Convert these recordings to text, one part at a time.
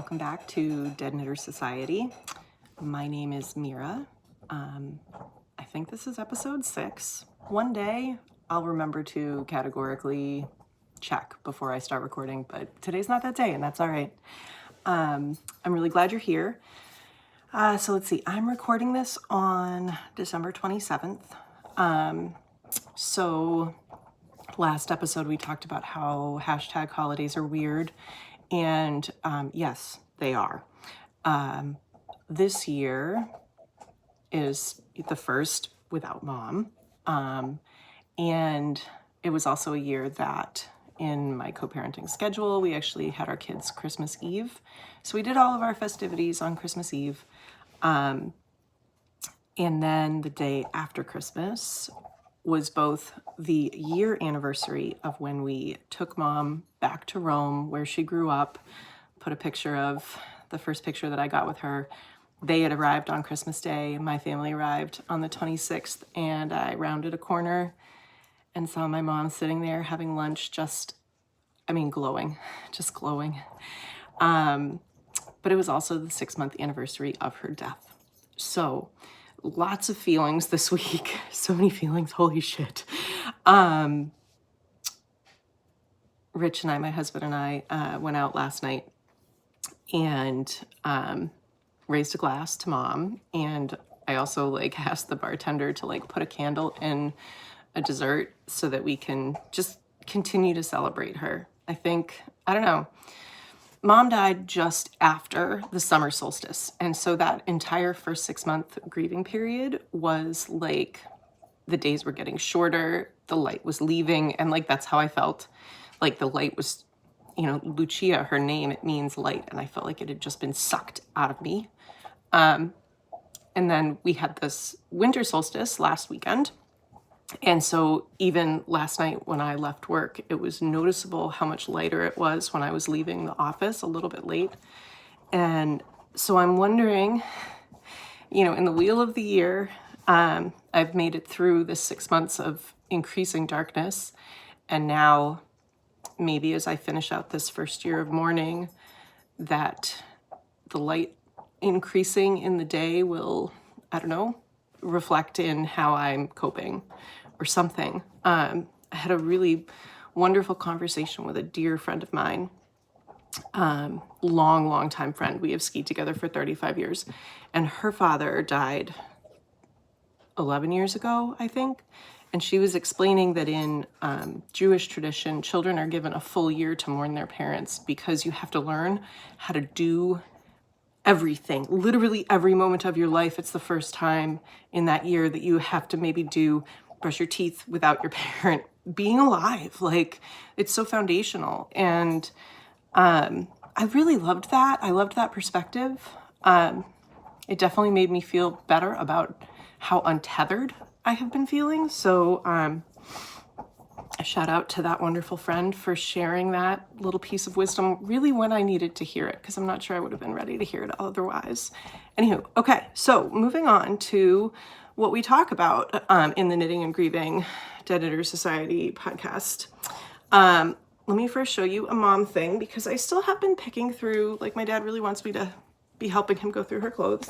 welcome back to Dead Knitter Society. My name is Mira. I think this is episode 6. One day I'll remember to categorically check before I start recording, but today's not that day and that's all right. I'm really glad you're here. So let's see, I'm recording this on December 27th. So last episode we talked about how hashtag holidays are weird, and yes, they are. This year is the first without Mom, and it was also a year that in my co-parenting schedule we actually had our kids Christmas Eve, so we did all of our festivities on Christmas Eve, and then the day after Christmas was both the year anniversary of when we took Mom back to Rome, where she grew up. Put a picture of the first picture that I got with her. They had arrived on Christmas Day. My family arrived on the 26th, and I rounded a corner and saw my mom sitting there having lunch, glowing, just glowing. But it was also the 6-month anniversary of her death. So lots of feelings this week. So many feelings. Holy shit. Rich and I, my husband and I, went out last night and raised a glass to Mom. And I also asked the bartender to put a candle in a dessert so that we can just continue to celebrate her. I don't know. Mom died just after the summer solstice. And so that entire first 6-month grieving period was the days were getting shorter, the light was leaving, and that's how I felt. The light was, Lucia, her name, it means light, and I felt like it had just been sucked out of me. And then we had this winter solstice last weekend. And so even last night when I left work, it was noticeable how much lighter it was when I was leaving the office a little bit late. And so I'm wondering, in the wheel of the year, I've made it through the 6 months of increasing darkness. And now maybe as I finish out this first year of mourning, that the light increasing in the day will, reflect in how I'm coping or something. I had a really wonderful conversation with a dear friend of mine, long time friend. We have skied together for 35 years, and her father died 11 years ago, I think. And she was explaining that in Jewish tradition, children are given a full year to mourn their parents because you have to learn how to do everything, literally every moment of your life. It's the first time in that year that you have to maybe brush your teeth without your parent being alive. It's so foundational. And I really loved that. I loved that perspective. It definitely made me feel better about how untethered I have been feeling. So a shout out to that wonderful friend for sharing that little piece of wisdom really when I needed to hear it, because I'm not sure I would have been ready to hear it otherwise. Anywho, okay, so moving on to what we talk about in the Knitting and Grieving Dead Knitter Society podcast. Let me first show you a mom thing, because I still have been picking through, my dad really wants me to be helping him go through her clothes.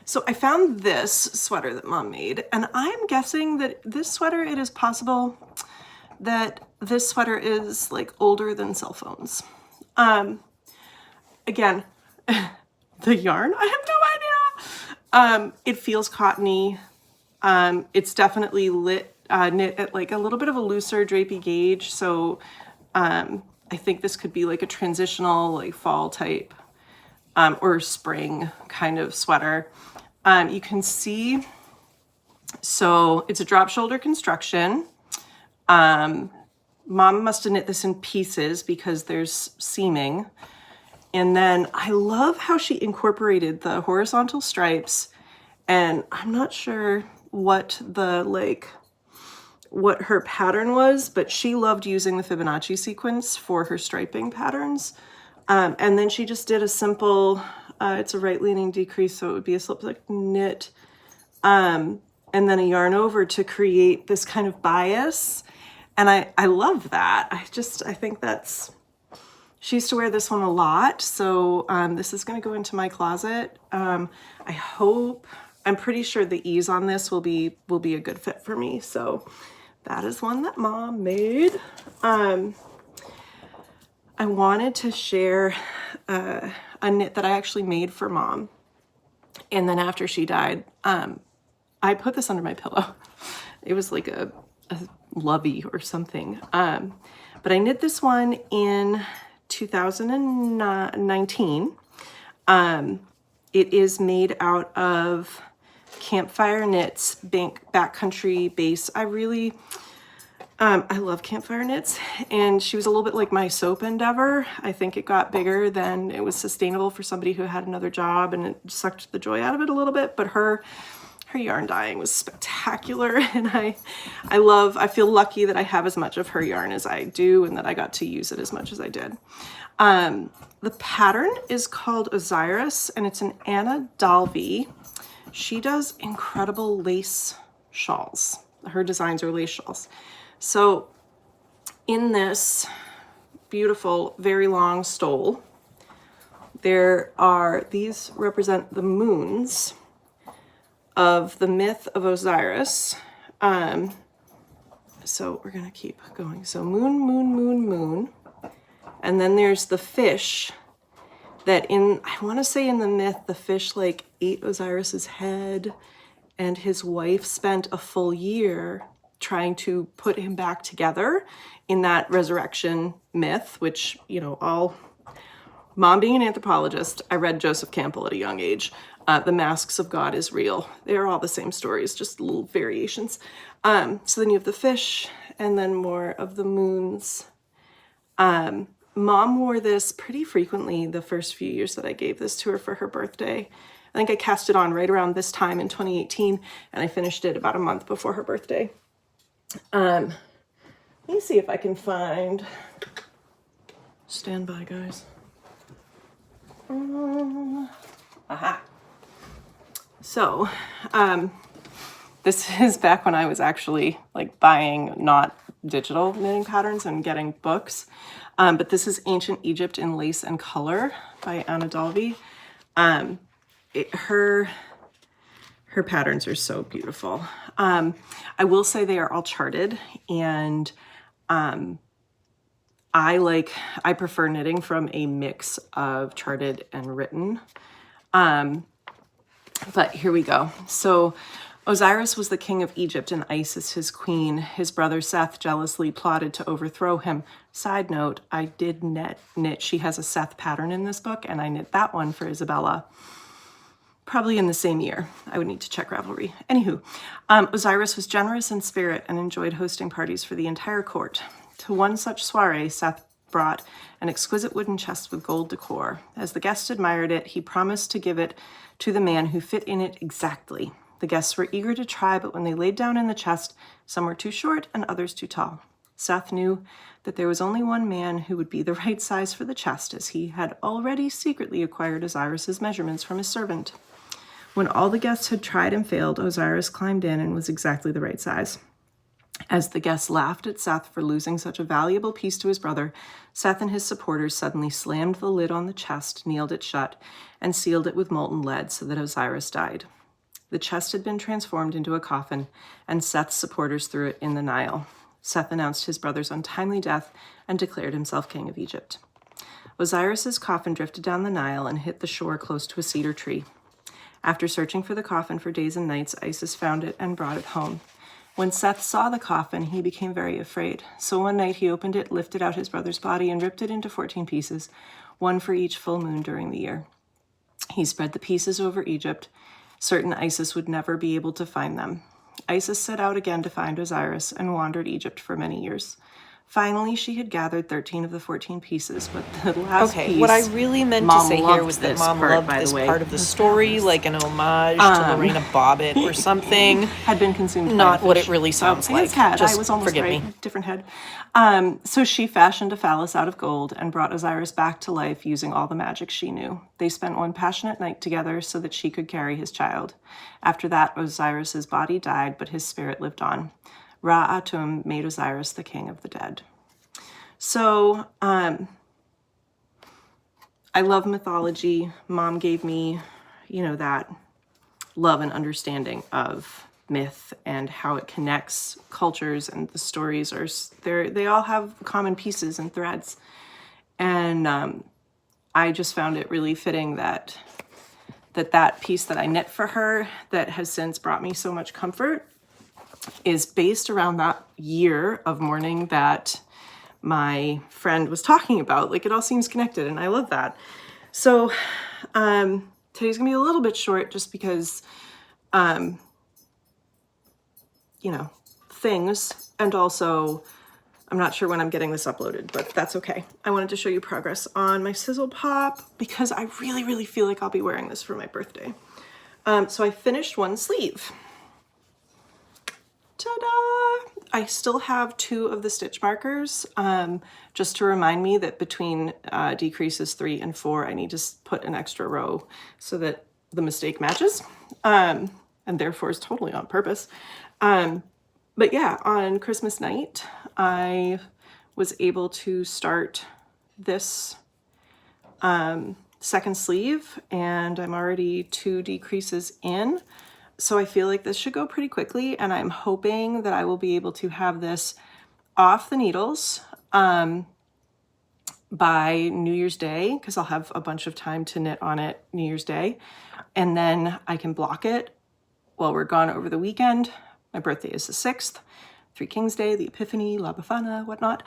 So I found this sweater that Mom made, and I'm guessing that this sweater, it is possible that this sweater is older than cell phones. Again, the yarn, I have no idea. It feels cottony. It's definitely knit at a little bit of a looser drapey gauge. So I think this could be a transitional fall type or spring kind of sweater. You can see, so it's a drop shoulder construction. Mom must have knit this in pieces because there's seaming. And then I love how she incorporated the horizontal stripes, and I'm not sure what what her pattern was, but she loved using the Fibonacci sequence for her striping patterns. And then she just did a simple, it's a right leaning decrease, so it would be a slip knit, and then a yarn over to create this kind of bias. And I love that. I think that's She used to wear this one a lot, so this is going to go into my closet. I'm pretty sure the ease on this will be a good fit for me. So that is one that Mom made. I wanted to share a knit that I actually made for Mom, and then after she died, I put this under my pillow. It was like a lovey or something. But I knit this one in 2019. It is made out of Campfire Knits backcountry base. I love Campfire Knits, and she was a little bit like my soap endeavor. I think it got bigger than it was sustainable for somebody who had another job, and it sucked the joy out of it a little bit, but her yarn dyeing was spectacular, and I feel lucky that I have as much of her yarn as I do and that I got to use it as much as I did. The pattern is called Osiris, and it's an Anna Dalby. She does incredible lace shawls. Her designs are lace shawls. So in this beautiful, very long stole, these represent the moons of the myth of Osiris. So we're gonna keep going. So moon, moon, moon, moon. And then there's the fish that I wanna say in the myth, the fish like ate Osiris's head, and his wife spent a full year trying to put him back together in that resurrection myth, which, Mom being an anthropologist, I read Joseph Campbell at a young age. The Masks of God is Real. They're all the same stories, just little variations. So then you have the fish, and then more of the moons. Mom wore this pretty frequently the first few years that I gave this to her for her birthday. I think I cast it on right around this time in 2018, and I finished it about a month before her birthday. Let me see if I can find, stand by guys. Aha. So, this is back when I was actually like buying not digital knitting patterns and getting books. But this is Ancient Egypt in Lace and Color by Anna Dalby. Her patterns are so beautiful. I will say they are all charted, and I prefer knitting from a mix of charted and written. But here we go. So Osiris was the king of Egypt and Isis his queen. His brother Seth jealously plotted to overthrow him. Side note, I did knit. She has a Seth pattern in this book, and I knit that one for Isabella. Probably in the same year. I would need to check Ravelry. Anywho, Osiris was generous in spirit and enjoyed hosting parties for the entire court. To one such soiree, Seth brought an exquisite wooden chest with gold decor. As the guests admired it, he promised to give it to the man who fit in it exactly. The guests were eager to try, but when they laid down in the chest, some were too short and others too tall. Seth knew that there was only one man who would be the right size for the chest, as he had already secretly acquired Osiris's measurements from his servant. When all the guests had tried and failed, Osiris climbed in and was exactly the right size. As the guests laughed at Seth for losing such a valuable piece to his brother, Seth and his supporters suddenly slammed the lid on the chest, nailed it shut, and sealed it with molten lead so that Osiris died. The chest had been transformed into a coffin, and Seth's supporters threw it in the Nile. Seth announced his brother's untimely death and declared himself king of Egypt. Osiris's coffin drifted down the Nile and hit the shore close to a cedar tree. After searching for the coffin for days and nights, Isis found it and brought it home. When Seth saw the coffin, he became very afraid. So one night he opened it, lifted out his brother's body, and ripped it into 14 pieces, one for each full moon during the year. He spread the pieces over Egypt, certain Isis would never be able to find them. Isis set out again to find Osiris and wandered Egypt for many years. Finally, she had gathered 13 of the 14 pieces, but the last piece... What I really meant to say here was that Mom loved this part of the story, like an homage to Lorena Bobbitt or something. Had been consumed Not what it really sounds like. Just I was almost forgive right. me. Different head. So she fashioned a phallus out of gold and brought Osiris back to life using all the magic she knew. They spent one passionate night together so that she could carry his child. After that, Osiris's body died, but his spirit lived on. Ra-Atum made Osiris the king of the dead. So I love mythology. Mom gave me, you know, that love and understanding of myth and how it connects cultures, and the stories are, they all have common pieces and threads. And I just found it really fitting that that piece that I knit for her that has since brought me so much comfort is based around that year of mourning that my friend was talking about. Like, it all seems connected, and I love that. So today's gonna be a little bit short just because you know, things, and also I'm not sure when I'm getting this uploaded, but that's okay. I wanted to show you progress on my SizzlePop because I really, really feel like I'll be wearing this for my birthday. So I finished one sleeve. Ta-da! I still have 2 of the stitch markers, just to remind me that between decreases 3 and 4, I need to put an extra row so that the mistake matches, and therefore is totally on purpose. But yeah, on Christmas night, I was able to start this second sleeve, and I'm already 2 decreases in. So I feel like this should go pretty quickly, and I'm hoping that I will be able to have this off the needles by New Year's Day, because I'll have a bunch of time to knit on it New Year's Day. And then I can block it while we're gone over the weekend. My birthday is the 6th, Three Kings Day, the Epiphany, La Befana, whatnot.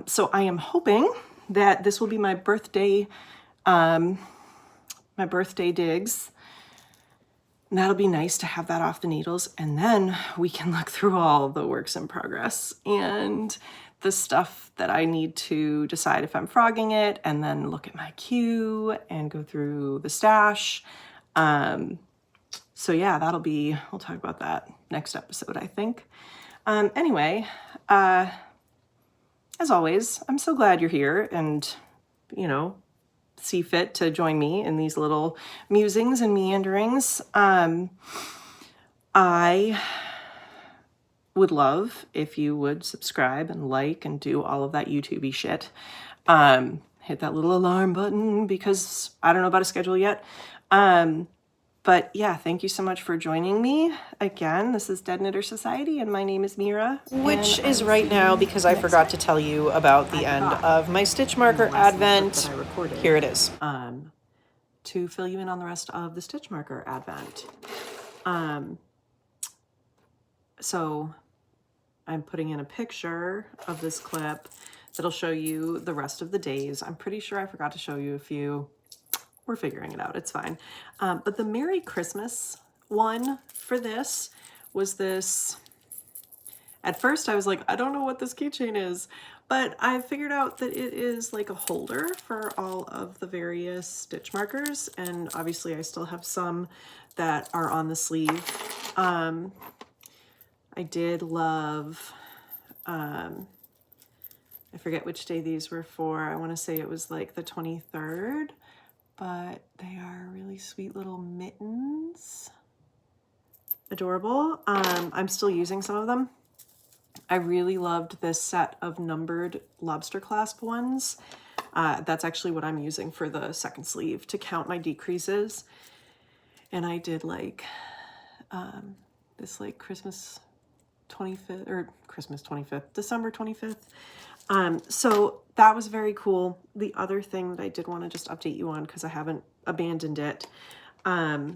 So I am hoping that this will be my birthday digs. And that'll be nice to have that off the needles. And then we can look through all the works in progress and the stuff that I need to decide if I'm frogging it, and then look at my queue and go through the stash. So yeah, we'll talk about that next episode, I think. Anyway, as always, I'm so glad you're here and, you know, see fit to join me in these little musings and meanderings. I would love if you would subscribe and like and do all of that YouTube-y shit. Hit that little alarm button because I don't know about a schedule yet. But yeah, thank you so much for joining me. Again, this is Dead Knitter Society, and my name is Mira. Which is right now because I forgot to tell you about the end of my stitch marker advent. Here it is. To fill you in on the rest of the stitch marker advent. So I'm putting in a picture of this clip that'll show you the rest of the days. I'm pretty sure I forgot to show you a few. We're figuring it out, it's fine. But the Merry Christmas one for this was this. At first I was like, I don't know what this keychain is, but I figured out that it is like a holder for all of the various stitch markers. And obviously I still have some that are on the sleeve. I did love, I forget which day these were for. I want to say it was like the 23rd. But they are really sweet little mittens. Adorable. I'm still using some of them. I really loved this set of numbered lobster clasp ones. That's actually what I'm using for the second sleeve to count my decreases. And I did like this like Christmas 25th or Christmas 25th, December 25th. So that was very cool. The other thing that I did want to just update you on, because I haven't abandoned it, I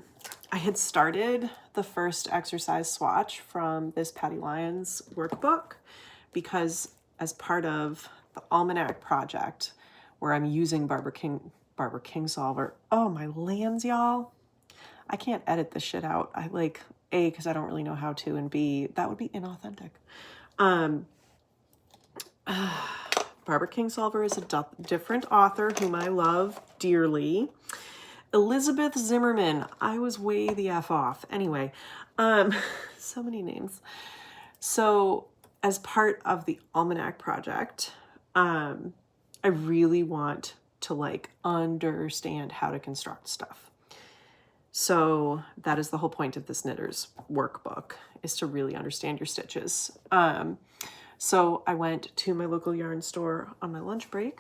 had started the first exercise swatch from this Patty Lyons workbook, because as part of the Almanac project, where I'm using Barbara Kingsolver. Oh, my lands, y'all. I can't edit this shit out. I like, A, because I don't really know how to, and B, that would be inauthentic. Barbara Kingsolver is a different author whom I love dearly. Elizabeth Zimmerman. I was way the F off. Anyway, so many names. So as part of the Almanac project, I really want to like understand how to construct stuff. So that is the whole point of this knitter's workbook, is to really understand your stitches. So I went to my local yarn store on my lunch break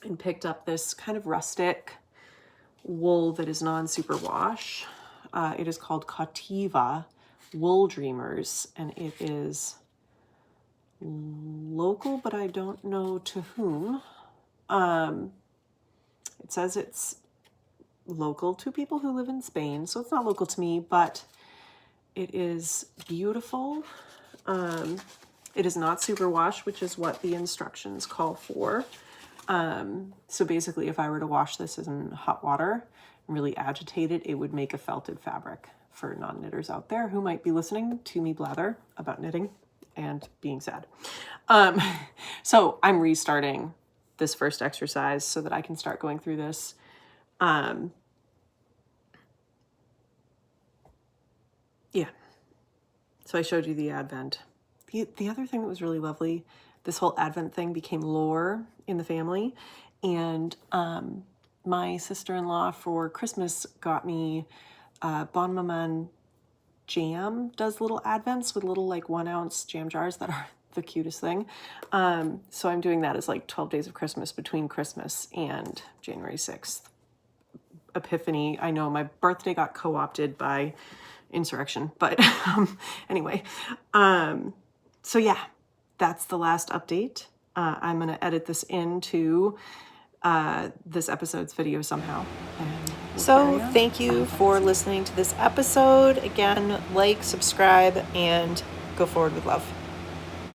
and picked up this kind of rustic wool that is non-superwash. It is called Cautiva Wool Dreamers, and it is local, but I don't know to whom. It says it's local to people who live in Spain, so it's not local to me, but it is beautiful. It is not superwash, which is what the instructions call for. So basically, if I were to wash this in hot water and really agitate it, it would make a felted fabric, for non-knitters out there who might be listening to me blather about knitting and being sad. So I'm restarting this first exercise so that I can start going through this. Yeah. So I showed you the Advent. The other thing that was really lovely, this whole Advent thing became lore in the family. And my sister-in-law for Christmas got me Bon Maman jam, does little Advents with little like 1 ounce jam jars that are the cutest thing. So I'm doing that as like 12 days of Christmas between Christmas and January 6th. Epiphany. I know my birthday got co-opted by insurrection, but anyway. So yeah, that's the last update. I'm going to edit this into this episode's video somehow. So thank you for listening to this episode. Again, like, subscribe, and go forward with love.